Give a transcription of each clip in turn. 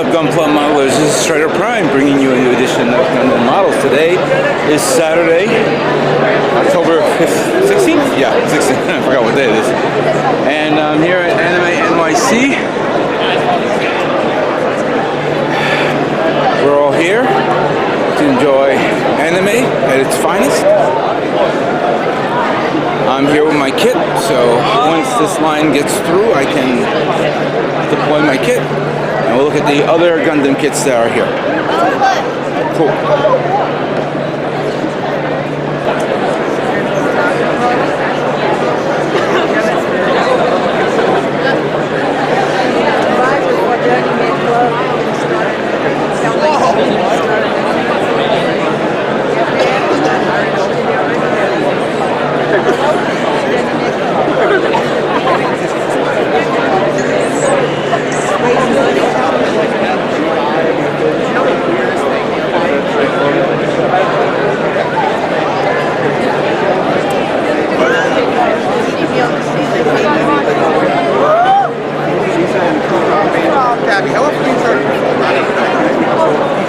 up, Gunpla modelers? This is Stryderprime bringing you a new edition of Gundam Models. Today is Saturday, October 16th? Yeah, 16th. I forgot what day it is. And I'm here at Anime NYC. We're all here to enjoy anime at its finest. I'm here with my kit, so once this line gets through, I can deploy my kit, and we'll look at the other Gundam kits that are here. Cool.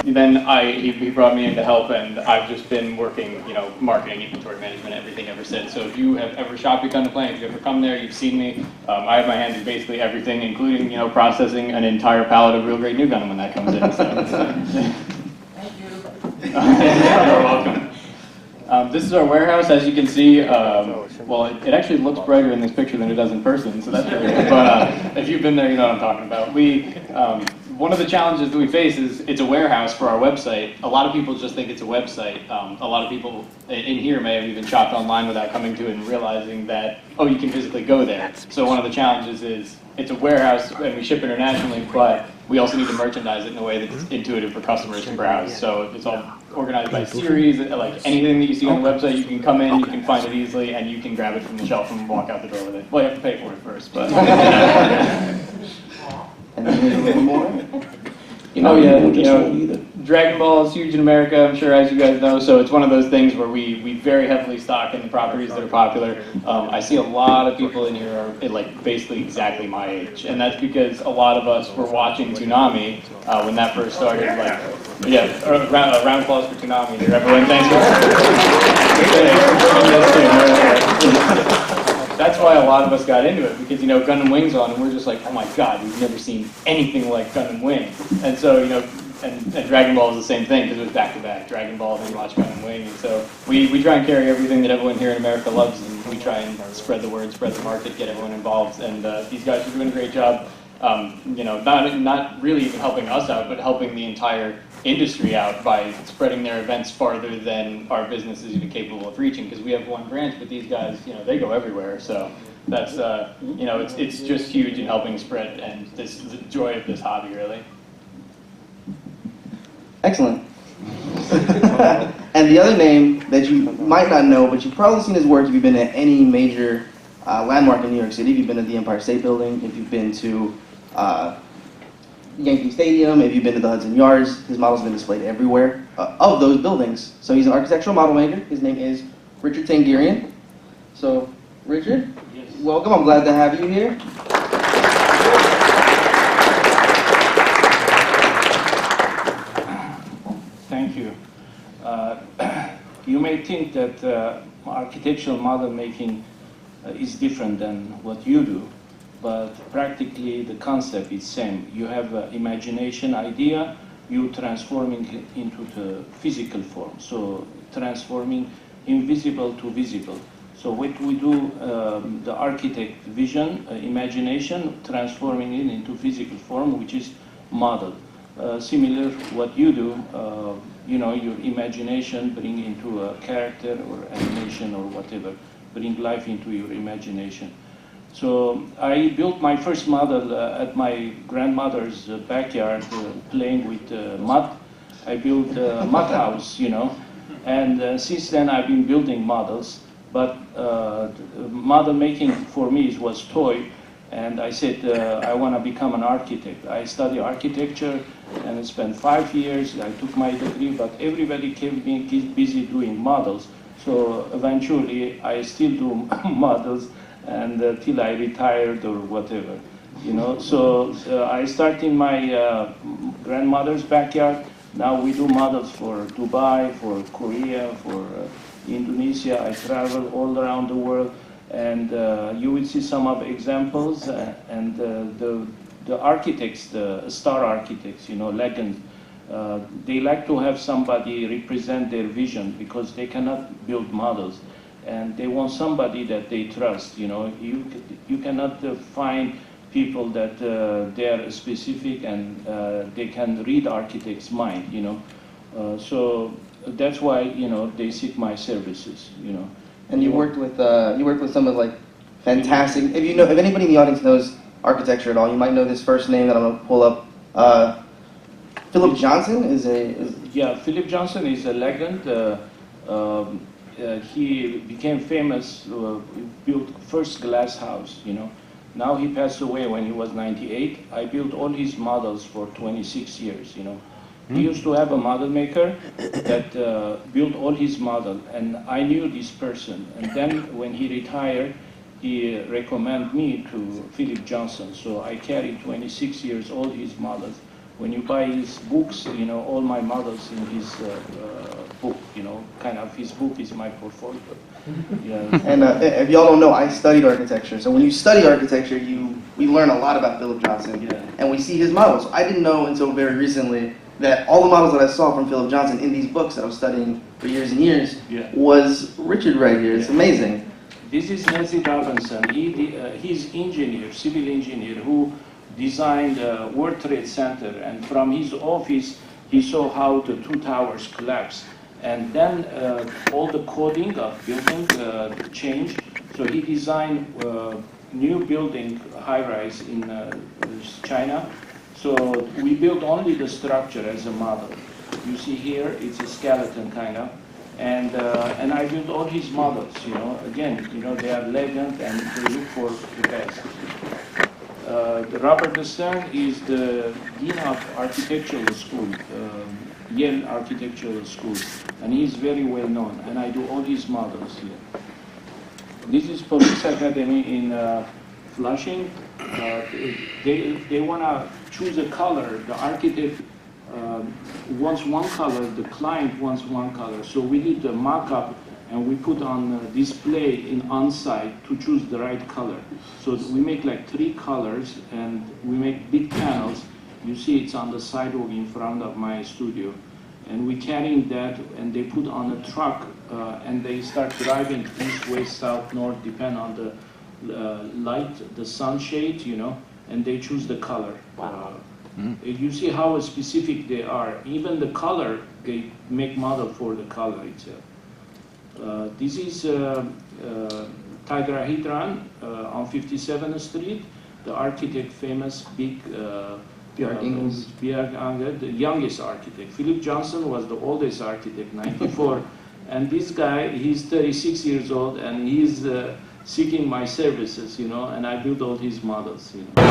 Then he brought me in to help, and I've just been working, marketing, inventory management, everything ever since. So if you have ever shopped at Gunpla, if you ever come there, you've seen me. I have my hands in basically everything, including, processing an entire pallet of real great new Gundam when that comes in. So. Thank you. You're welcome. This is our warehouse, as you can see. Well, it actually looks brighter in this picture than it does in person, so that's really good. But if you've been there, you know what I'm talking about. One of the challenges that we face is it's a warehouse for our website. A lot of people just think it's a website. A lot of people in here may have even shopped online without coming to it and realizing that, oh, you can physically go there. So one of the challenges is it's a warehouse and we ship internationally, but we also need to merchandise it in a way that's intuitive for customers to browse. So it's all organized by series. Like anything that you see on the website, you can come in, you can find it easily, and you can grab it from the shelf and walk out the door with it. Well, you have to pay for it first, but. And then there's a little more. Dragon Ball is huge in America, I'm sure, as you guys know, so it's one of those things where we very heavily stock in the properties that are popular. I see a lot of people in here are basically exactly my age, and that's because a lot of us were watching Toonami when that first started. A round of applause for Toonami here, everyone. Thanks for That's why a lot of us got into it, because, Gundam Wing's on, and we're just like, oh my god, we've never seen anything like Gundam Wing. And so, and Dragon Ball is the same thing, because it was back-to-back. Dragon Ball, then you watch Gundam Wing. And so we try and carry everything that everyone here in America loves, and we try and spread the word, spread the market, get everyone involved. And these guys are doing a great job, not really even helping us out, but helping the entire industry out by spreading their events farther than our business is even capable of reaching, because we have one branch, but these guys, they go everywhere. So that's, it's just huge in helping spread and the joy of this hobby, really. Excellent. And the other name that you might not know, but you've probably seen his work if you've been at any major landmark in New York City, if you've been at the Empire State Building, if you've been to Yankee Stadium, if you've been to the Hudson Yards, his models have been displayed everywhere of those buildings. So he's an architectural model maker. His name is Richard Tangarian. So, Richard, yes. Welcome. I'm glad to have you here. Thank you. You may think that architectural model making is different than what you do. But practically the concept is same. You have an imagination idea, you transforming it into the physical form. So transforming invisible to visible. So what we do, the architect vision, imagination, transforming it into physical form, which is model. Similar what you do, your imagination bring into a character or animation or whatever, bring life into your imagination. So I built my first model at my grandmother's backyard, playing with mud. I built a mud house, and since then I've been building models. But model making for me was toy, and I said I want to become an architect. I studied architecture and I spent 5 years. I took my degree, but everybody kept me busy doing models. So eventually I still do models, and till I retired or whatever, So I started my grandmother's backyard. Now we do models for Dubai, for Korea, for Indonesia. I travel all around the world, and you will see some of examples. And the architects, the star architects, you know, legends, they like to have somebody represent their vision because they cannot build models, and they want somebody that they trust. You know, you cannot find people that they are specific and they can read architects' mind. You know, so that's why, you know, they seek my services. You know, And you worked with some of like fantastic. If anybody in the audience knows architecture at all, you might know this first name that I'm gonna pull up. Philip Johnson is Yeah, Philip Johnson is a legend. He became famous, built first glass house, you know. Now he passed away when he was 98. I built all his models for 26 years, you know. He used to have a model maker that built all his model, and I knew this person. And then when he retired, he recommended me to Philip Johnson. So I carried 26 years all his models. When you buy his books, you know, all my models in his book, you know, kind of his book is my portfolio. Yeah. And if y'all don't know, I studied architecture. So when you study architecture, we learn a lot about Philip Johnson, Yeah. and we see his models. I didn't know until very recently that all the models that I saw from Philip Johnson in these books that I was studying for years and years Yeah. was Richard right here. It's Yeah. amazing. This is Nancy Robinson. He's engineer, civil engineer, who designed World Trade Center. And from his office, he saw how the two towers collapsed. And then all the coding of building changed. So he designed new building, high-rise in China. So we built only the structure as a model. You see here, it's a skeleton kind of. And I built all his models, you know. Again, you know, they are legend and they look for the best. Robert Stern is the dean of architectural school, Yale Architectural School, and he's very well known. And I do all his models here. This is Police Academy in Flushing. They want to choose a color. The architect wants one color, the client wants one color. So we did the mock-up and we put on display in on-site to choose the right color. So we make like 3 colors and we make big panels. You see it's on the sidewalk in front of my studio. And we carrying that and they put on a truck and they start driving east, west, south, north, depend on the light, the sunshade, you know, and they choose the color. You see how specific they are. Even the color, they make model for the color itself. This is Tigrahedron on 57th Street. The architect, famous big Bjarke Ingels, the youngest architect. Philip Johnson was the oldest architect, 94. And this guy, he's 36 years old, and he's seeking my services, you know, and I build all his models, you know.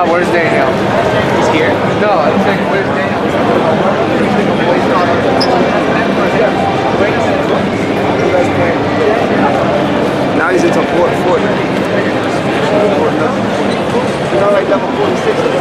Where's Daniel? He's here? No, I'm saying, where's Daniel? Now he's into Fortnite. You know, like level 46.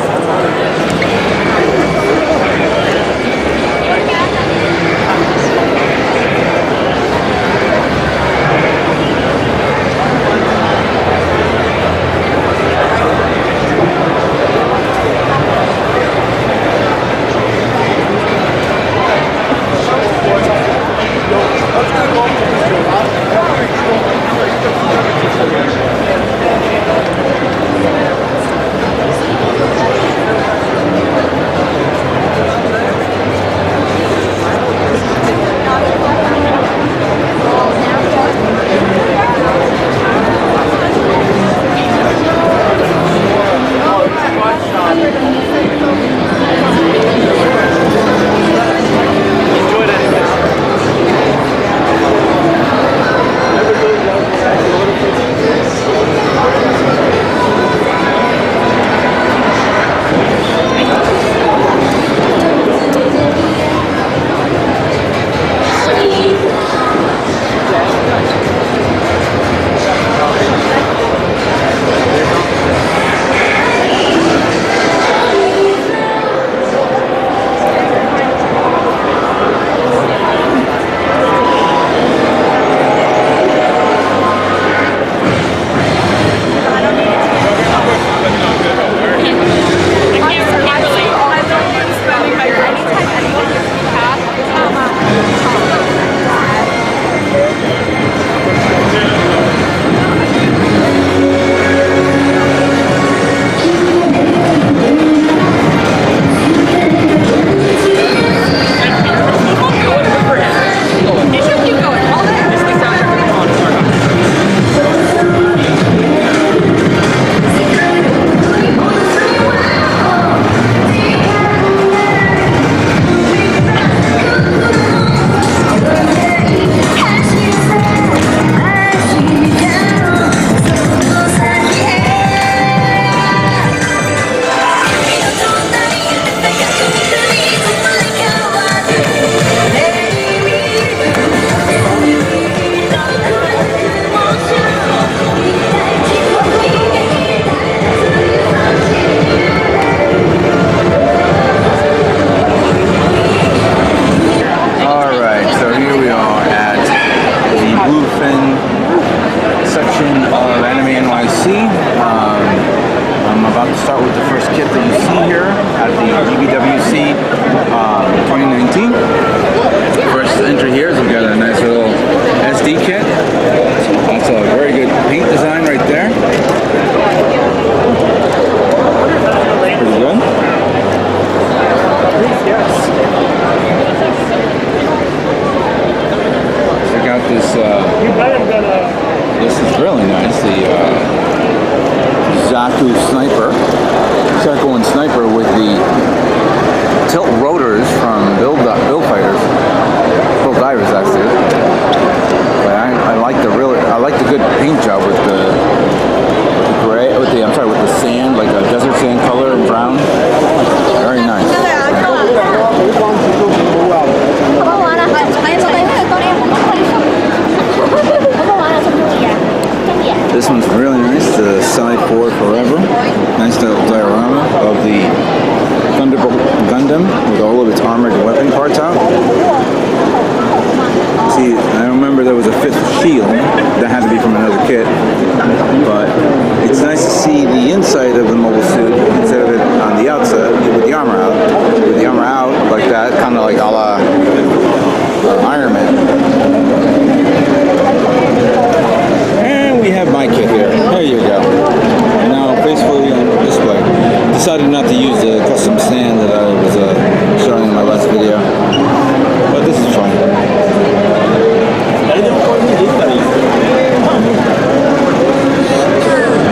section of Anime NYC. I'm about to start with the first kit that you see here at the GBWC 2019. First entry here is we've got a nice little SD kit. That's a very good paint design right there. Pretty good. Check out this. This is really nice. The Zaku Sniper, Zaku and Sniper with the tilt rotors from Build Divers actually. But I like the good paint job with the gray, with the sand, like a desert sand color and brown. Very nice. This one's really nice, the Side 4 Forever. Nice little diorama of the Gundam with all of its armored weapon parts out. See, I remember there was a fifth shield that had to be from another kit, but it's nice to see the inside of the mobile suit instead of it on the outside with the armor out. With the armor out like that, kind of like a la Iron Man. And we have my kit here. There you go. Now faithfully on display. Decided not to use the custom stand that I was showing in my last video, but this is fun.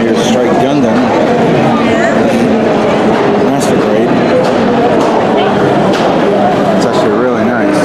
Here's Strike Gundam. Master grade. It's actually really nice.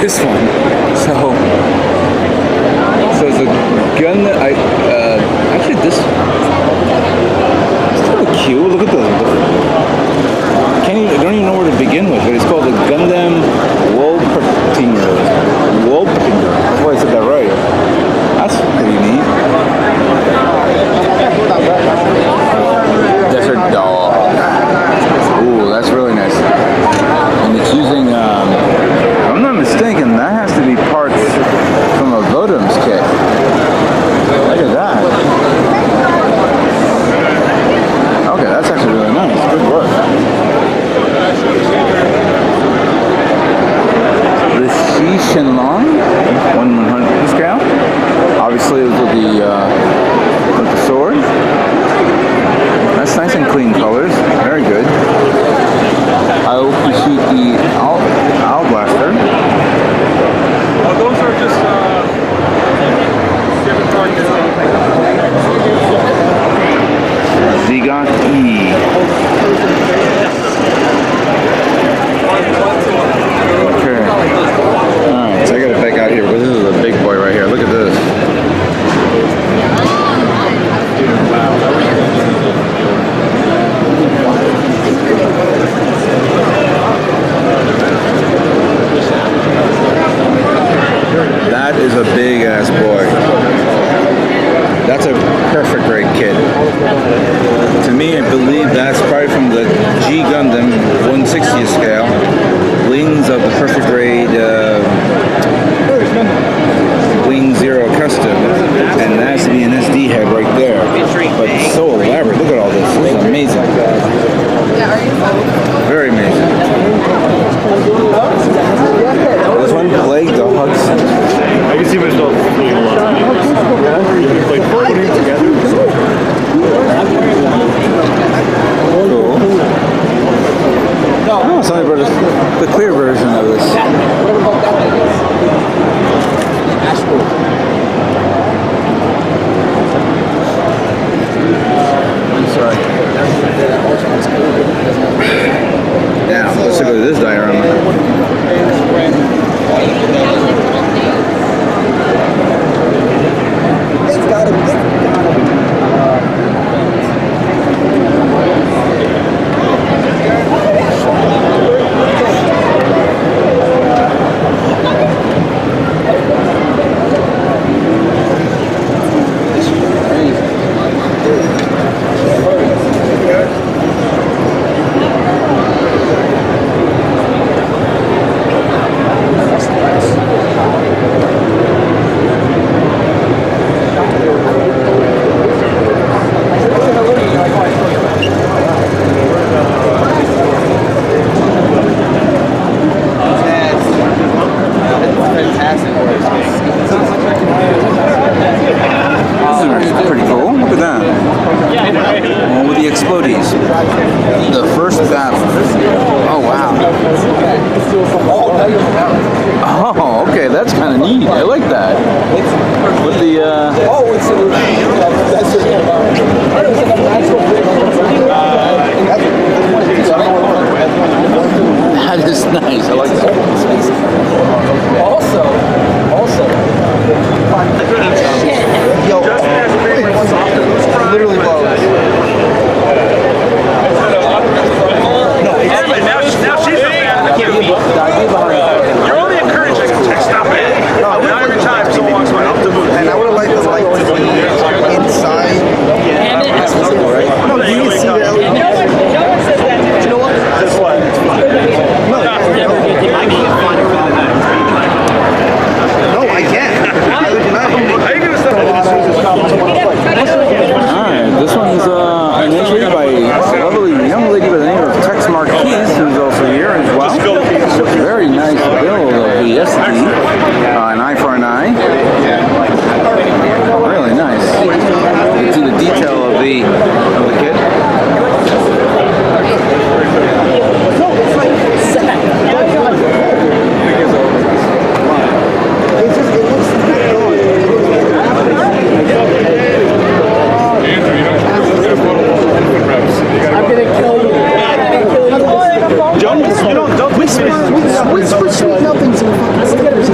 this one. So it's a gun. Actually this. It's kind of cute. Look at the I don't even know where to begin with, but it's called the Gundam Wolpertinger. Hopefully I said that right. That's pretty neat. Desert Dog. Ooh, that's really nice. And it's using, if I'm not mistaken, that has to be parts from a Vodum's kit. Look at that. Okay, that's actually really nice. Good work. The Shi Shenlong 1/100 scale. Obviously, with the sword. That's nice and clean colors. Very good. Aokushiki Owl Blaster. Oh, those are just different targets. Zigot E. Okay. Alright, so I gotta back out here. This is a big boy right here. Look at this. That is a big ass boy. That's a perfect grade kit. To me, I believe that's probably from the G Gundam 160th scale. Wings of the perfect grade Wing Zero Custom. And that has to be an SD head right there. But it's so elaborate. Look at all this. This is amazing. Very amazing. This one, Plague the Hudson. I can see myself playing a lot of games. You can play 4 games together. Cool. Oh, somebody brought us the clear version of this. I'm sorry. Now, let's go to this diorama. Oh, okay, that's kind of neat. I like that. With the that is nice. I like that. Also, yo, literally blows. Now she's the man. You're only encouraging. Stop it. Now every time someone walks by, up the moon. And I would have liked to be inside. No, you can see that. No one says that. You know what? That's what. No, I can't. How are you gonna stop Alright, this one's an entry by a lovely young lady by the name of Tex Marquise, who's also here as well. Very nice build of the SD, an eye for an eye. Really nice. You can see the detail of the kit. Don't whisper sweet nothings in the fucking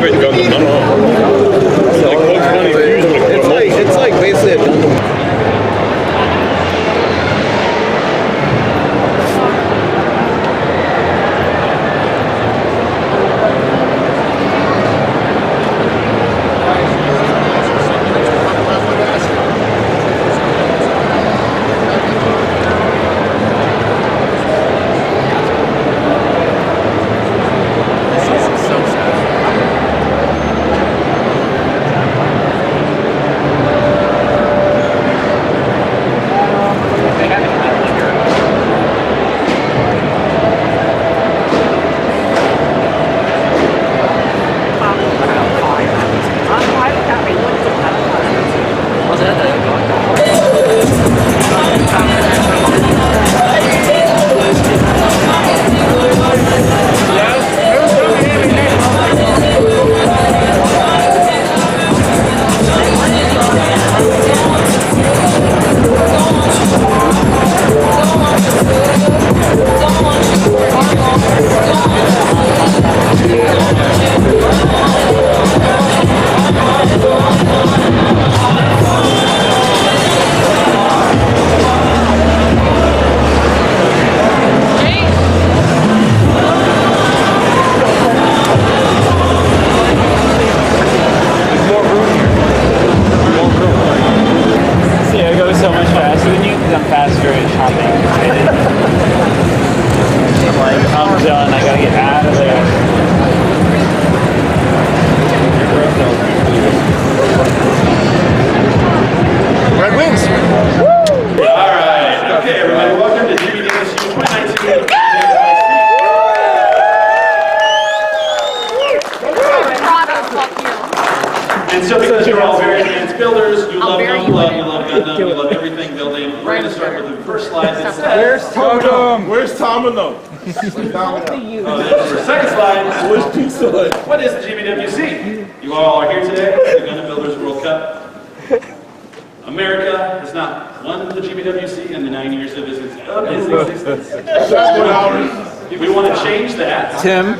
private Gundam, no. Like Bugs Bunny fused with a It's like basically a Gundam. And so because you're all very advanced builders, you love Gunpla, you love Gundam, you love everything building, we're going to start with the first slide that says... Where's Tomino? Oh, the second slide. Where's Pizza Hut? What is the GBWC? You all are here today for the Gundam Builders World Cup. America has not won the GBWC in the 9 years of its existence. We want to change that. Tim.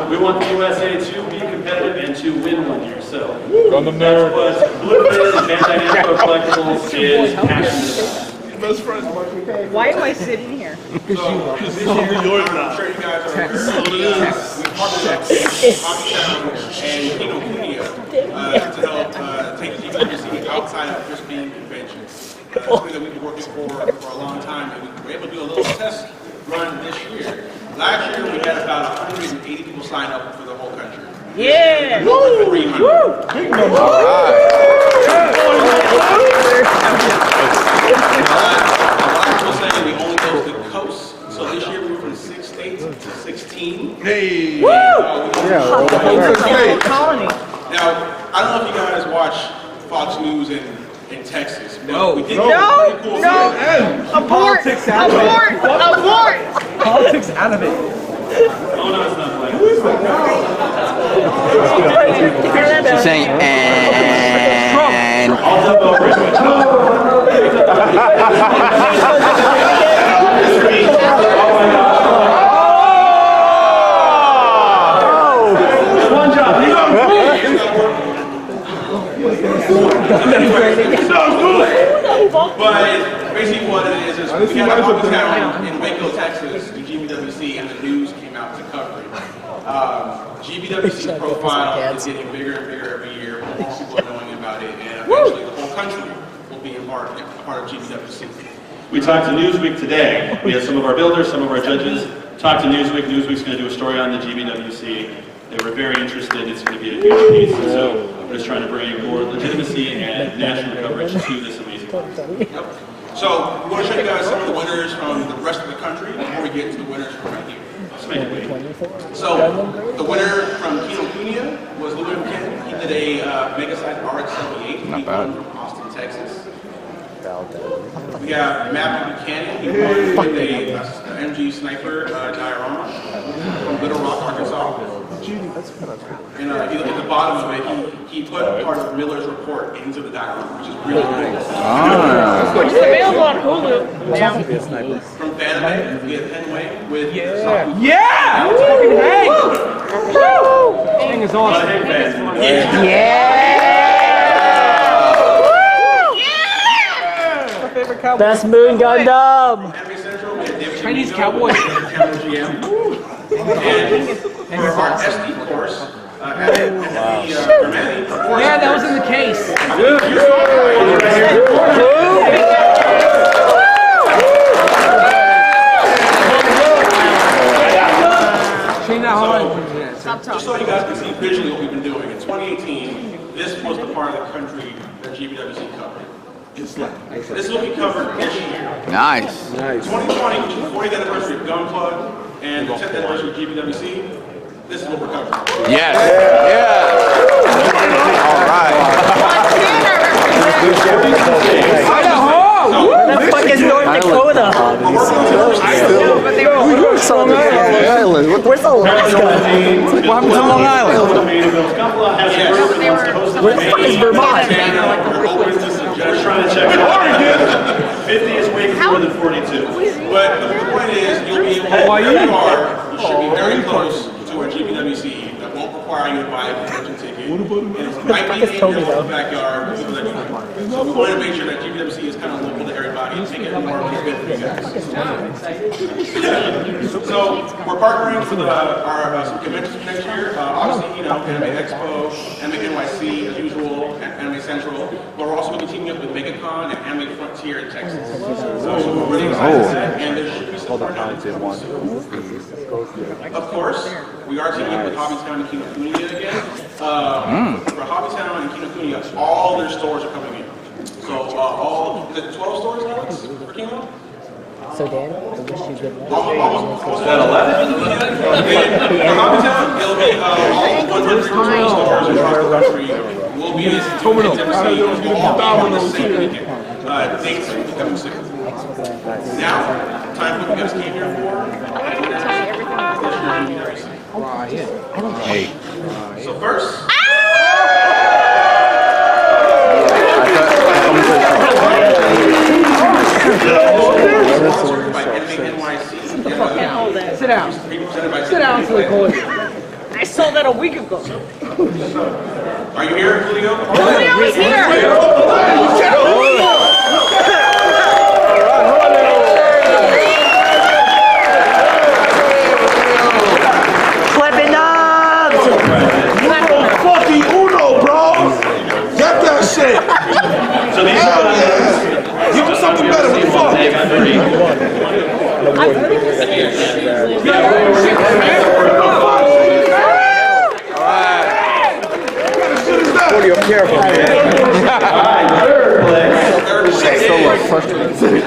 We want the USA to be competitive and to win one year. So Gundam that's nerd. what Bluefish and Bandai Namco Collectibles is passionate about. Best friends. Why am I sitting here? Because you're New York now. I'm sure you guys are aware. We partnered up with Omnisound and Kino Kunio to help take the GBWC outside of just being conventions. Something that we've been working for a long time, and we were able to do a little test run this year. Last year we had about 180 people sign up for the whole country. Yeah! Woo! 300. Big number. A lot of people saying we only go to the coast, so this year we were from 6 states to 16. Hey. Woo! Yeah. Colony. Now, I don't know if you guys watch Fox News in Texas, but we did No! pretty cool No! thing. Abort! Abort! Abort! Politics out of it. Oh no, it's not like She's saying, and I'll jump over it. One job. But basically what it is we got a hometown in Waco, Texas, the GBWC, and the news came out to cover it. GBWC's profile is getting bigger and bigger every year. More people are knowing about it, and eventually the whole country will be a part of GBWC. We talked to Newsweek today. We had some of our builders, some of our judges talk to Newsweek. Newsweek's going to do a story on the GBWC. They were very interested. It's going to be a huge piece. And so we're just trying to bring more legitimacy and national coverage to this amazing place. Yep. So we want to show you guys some of the winners from the rest of the country before we get to the winners from right here. Let's make it wait. So the winner from Kino Kunio was Louis McKinnon. He did a Mega Size RX-78. He won from Austin, Texas. We got Matt Buchanan. He won with a MG Sniper diorama from Little Rock, Arkansas. And if you look at the bottom of it, he put part of Miller's report into the diorama, which is really nice. Which is available on Hulu now. From Fanime, we have Penway with Yeah! Fucking hey! thing is awesome. Best Moon Gundam! Chinese cowboy. And our SD course. Yeah, that was in the case. Just so you guys can see visually what we've been doing. In 2018, this was the part of the country that GBWC covered. This is what we covered this year. Nice. 2020, which is the 40th anniversary of Gunpla and the 10th anniversary of GBWC, this is what we're covering. Yes. Yeah. All right. Where the fuck is North Dakota? Where's Alaska? What happened to Long Island? Where the fuck is Vermont? We're trying to check it out. 50 is way fewer than 42. But the point is, you'll be able to, wherever you are, you should be very close to a GBWC that won't require you to buy a convention ticket. And it might be in your local backyard, people that do that. So we want to make sure that GBWC is kind of local to everybody and make it more good for you guys. So we're partnering with our some conventions next year. Obviously, you know, Anime Expo, NYC as usual, Anime Central. But we're also going to be teaming up with MegaCon and Anime Frontier in Texas. So we're really excited to that, and there should be some more announcements soon. Of course, we are teaming up with Hobbytown and Kinokuniya again. For Hobbytown and Kinokuniya, all their stores are coming in. So all, is it 12 stores, Alex, for Kino? So Dan, I wish you good luck. Almost 11? For Hobbytown, it'll be all 100 stores across the country. We'll be in this terminal. All on the same weekend. Dates will be coming soon. Now, time for what you guys came here for. Hey. So first. Sponsored by NYC. Sit down. Sit down so they call it. I saw that a week ago. Are you here, Julio? Julio is here. Clipping up! Fucking Uno, bro! Get that shit! So these are Give him something better, what the fuck? Julio, careful, man. third place. So frustrating.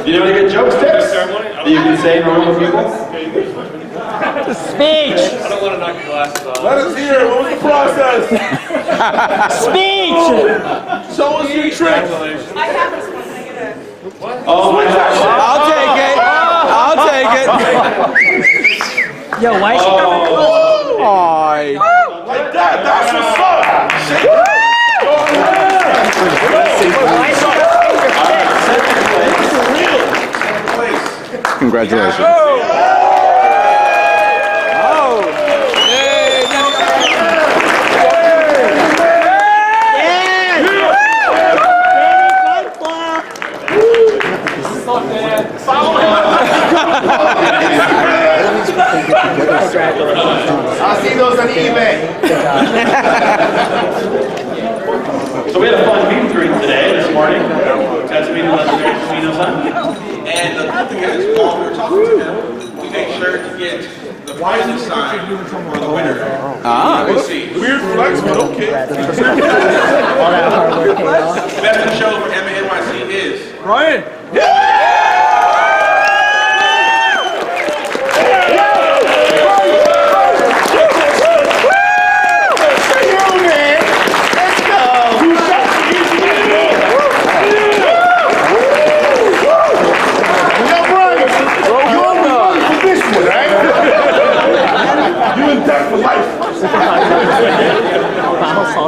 You know any good jokes, tips that you can say to normal people? Speech! I don't want to knock your glasses off. Let us hear it. What was the process? Speech! Show us your tricks. I have this one. Can I get a... Oh my gosh. I'll take it. I'll take it. Yo, why is she coming? Like that. That's what's up. Congratulations. I'll see those on eBay. So we had a fun meet and greet today, this morning. Got to meet the legendary Camino-san. And the cool thing is, while we were talking to him, we made sure to get the prizing sign for the winner. We'll see. Weird flex, but okay. All that hard work paid off. Best in show for NYC is Ryan.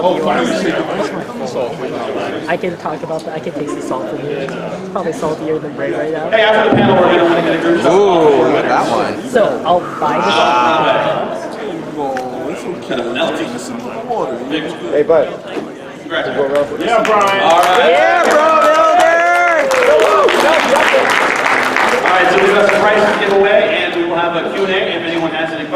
salty you are. I can talk about that. I can taste the salt in here. It's probably saltier than bread right now. Hey, after the panel, we're going to get a group shot. Ooh, that one. So I'll buy this. Kind of melting. Hey, bud. Congratulations. Yeah, Brian. All right. Yeah, bro, builder! All right, so we've got some prizes to give away, and we will have a Q&A if anyone has any questions.